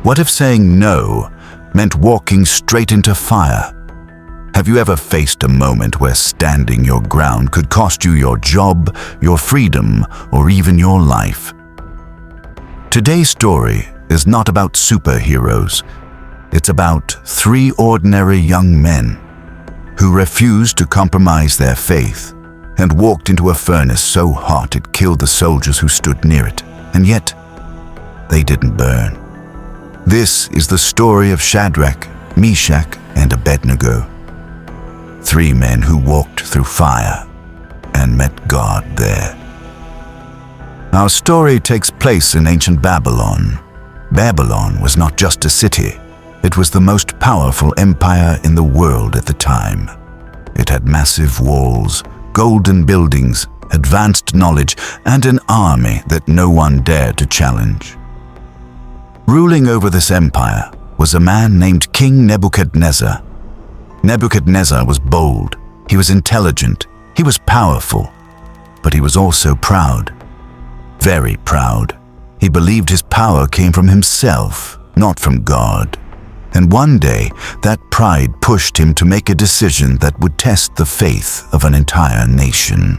What if saying no meant walking straight into fire? Have you ever faced a moment where standing your ground could cost you your job, your freedom, or even your life? Today's story is not about superheroes. It's about 3 ordinary young men who refused to compromise their faith and walked into a furnace so hot it killed the soldiers who stood near it, and yet they didn't burn. This is the story of Shadrach, Meshach, and Abednego. 3 men who walked through fire and met God there. Our story takes place in ancient Babylon. Babylon was not just a city. It was the most powerful empire in the world at the time. It had massive walls, golden buildings, advanced knowledge, and an army that no one dared to challenge. Ruling over this empire was a man named King Nebuchadnezzar. Nebuchadnezzar was bold, he was intelligent, he was powerful, but he was also proud. Very proud. He believed his power came from himself, not from God. And one day, that pride pushed him to make a decision that would test the faith of an entire nation.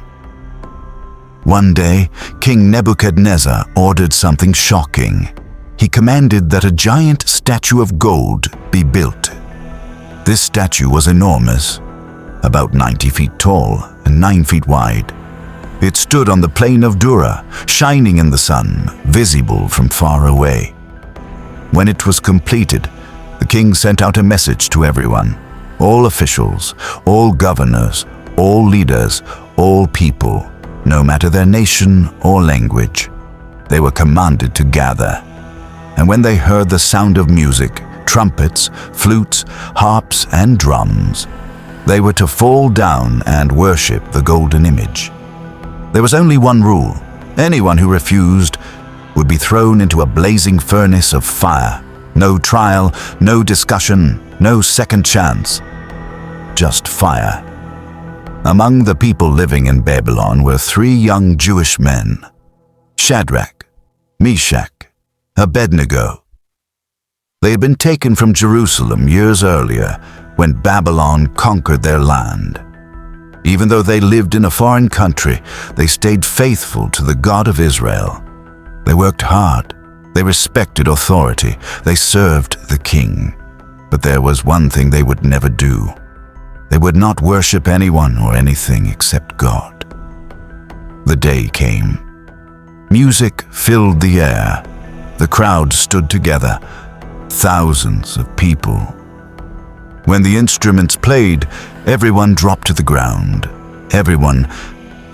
One day, King Nebuchadnezzar ordered something shocking. He commanded that a giant statue of gold be built. This statue was enormous, about 90 feet tall and 9 feet wide. It stood on the plain of Dura, shining in the sun, visible from far away. When it was completed, the king sent out a message to everyone, all officials, all governors, all leaders, all people, no matter their nation or language. They were commanded to gather. And when they heard the sound of music, trumpets, flutes, harps, and drums, they were to fall down and worship the golden image. There was only one rule. Anyone who refused would be thrown into a blazing furnace of fire. No trial, no discussion, no second chance. Just fire. Among the people living in Babylon were 3 young Jewish men, Shadrach, Meshach, Abednego. They had been taken from Jerusalem years earlier when Babylon conquered their land. Even though they lived in a foreign country, they stayed faithful to the God of Israel. They worked hard. They respected authority. They served the king. But there was one thing they would never do. They would not worship anyone or anything except God. The day came. Music filled the air. The crowd stood together, thousands of people. When the instruments played, everyone dropped to the ground. Everyone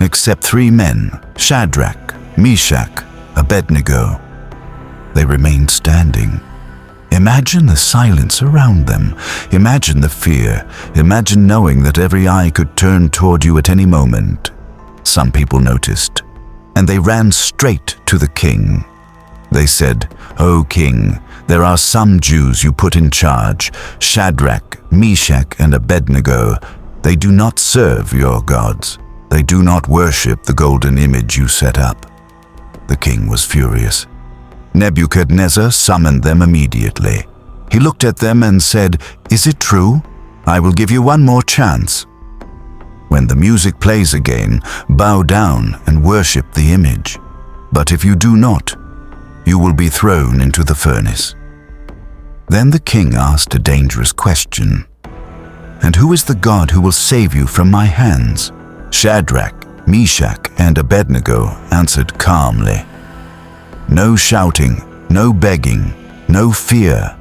except 3 men, Shadrach, Meshach, Abednego. They remained standing. Imagine the silence around them. Imagine the fear. Imagine knowing that every eye could turn toward you at any moment. Some people noticed, and they ran straight to the king. They said, "O king, there are some Jews you put in charge, Shadrach, Meshach, and Abednego. They do not serve your gods. They do not worship the golden image you set up." The king was furious. Nebuchadnezzar summoned them immediately. He looked at them and said, "Is it true? I will give you one more chance. When the music plays again, bow down and worship the image. But if you do not, you will be thrown into the furnace." Then the king asked a dangerous question. "And who is the God who will save you from my hands?" Shadrach, Meshach, and Abednego answered calmly. No shouting, no begging, no fear.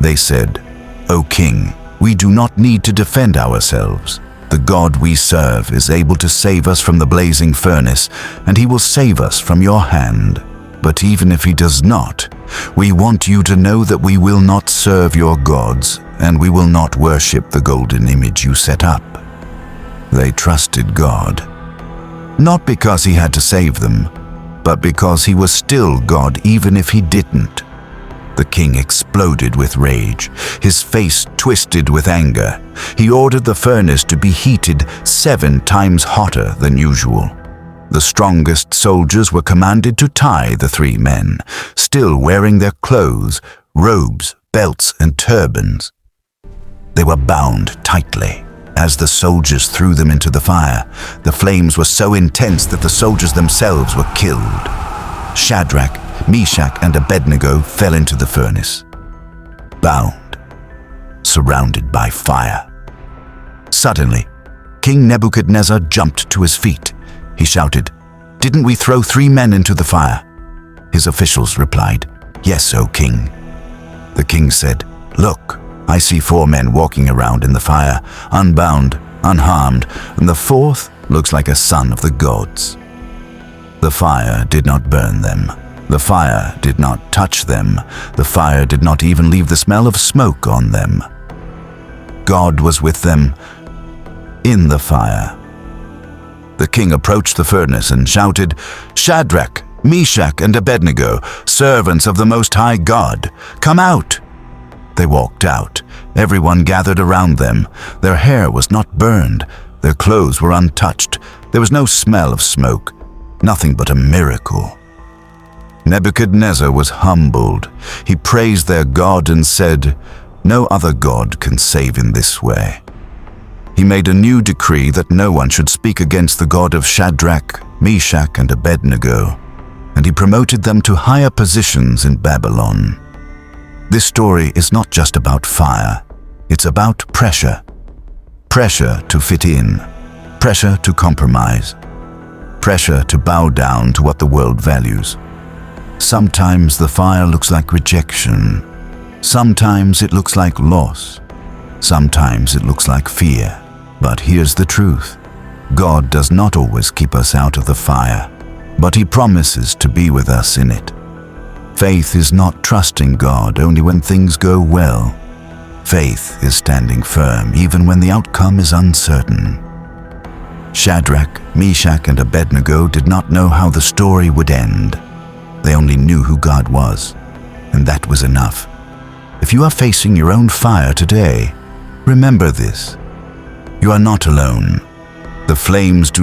They said, "O king, we do not need to defend ourselves. The God we serve is able to save us from the blazing furnace, and he will save us from your hand. But even if he does not, we want you to know that we will not serve your gods, and we will not worship the golden image you set up." They trusted God, not because he had to save them, but because he was still God even if he didn't. The king exploded with rage, his face twisted with anger. He ordered the furnace to be heated 7 times hotter than usual. The strongest soldiers were commanded to tie the 3 men, still wearing their clothes, robes, belts, and turbans. They were bound tightly. As the soldiers threw them into the fire, the flames were so intense that the soldiers themselves were killed. Shadrach, Meshach, and Abednego fell into the furnace, bound, surrounded by fire. Suddenly, King Nebuchadnezzar jumped to his feet. He shouted, "Didn't we throw 3 men into the fire?" His officials replied, "Yes, O king." The king said, "Look, I see 4 men walking around in the fire, unbound, unharmed, and the 4th looks like a son of the gods." The fire did not burn them. The fire did not touch them. The fire did not even leave the smell of smoke on them. God was with them in the fire. The king approached the furnace and shouted, "Shadrach, Meshach, and Abednego, servants of the Most High God, come out!" They walked out. Everyone gathered around them. Their hair was not burned. Their clothes were untouched. There was no smell of smoke. Nothing but a miracle. Nebuchadnezzar was humbled. He praised their God and said, "No other God can save in this way." He made a new decree that no one should speak against the God of Shadrach, Meshach, and Abednego, and he promoted them to higher positions in Babylon. This story is not just about fire. It's about pressure. Pressure to fit in. Pressure to compromise. Pressure to bow down to what the world values. Sometimes the fire looks like rejection. Sometimes it looks like loss. Sometimes it looks like fear. But here's the truth. God does not always keep us out of the fire, but He promises to be with us in it. Faith is not trusting God only when things go well. Faith is standing firm even when the outcome is uncertain. Shadrach, Meshach, and Abednego did not know how the story would end. They only knew who God was, and that was enough. If you are facing your own fire today, remember this. You are not alone. The flames do